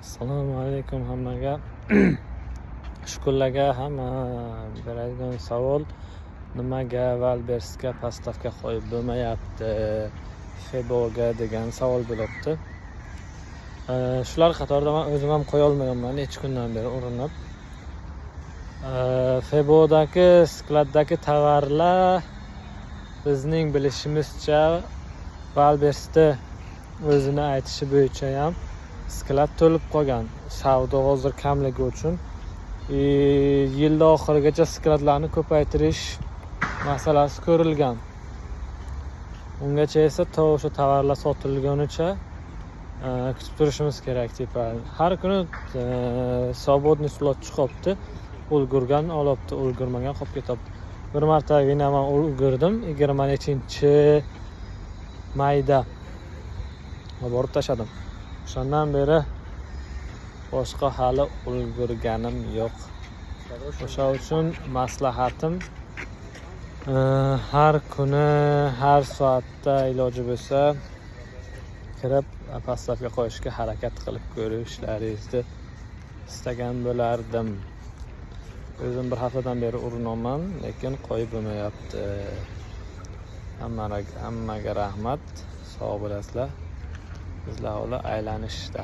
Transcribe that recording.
Assalomu alaykum hammaga. Shkollarga hamma beradigan savol, nimaga Valbersga postavka qo'yib bo'lmayapti, Feboga degan savol bo'libdi. Shular qatorida men o'zim ham qo'ya olmayapman necha kundan beri urinib. Febodagi skladdagi tovarlar bizning bilishimizcha Valbersda o'zini aytishi bo'yicha ham sklad to'lib qolgan. Savdo hozir kamligi uchun yil oxirigacha skladlarni ko'paytirish masalasi ko'rilgan. Ungacha esa o'sha tovarlar sotilgunicha kutib turishimiz kerak. Har kuni svobodniy slot chiqibdi. Ulgurgan olibdi, ulgurmagan qolib ketyapti. Bir martagina men ulgurdim 20-mayda borib tashladim. O'shandan beri boshqa hali ulgurganim yo'q. O'sha uchun maslahatim har kuni, har soatda iloji bo'lsa kirib postavka qo'yishga harakat qilib ko'rishlaringizni istagan bo'lardim. O'zim bir haftadan beri urinaman, lekin qo'yib bo'lmayapti. Hammaga rahmat, sog' bo'lasizlar. Bizlar hali aylanishda.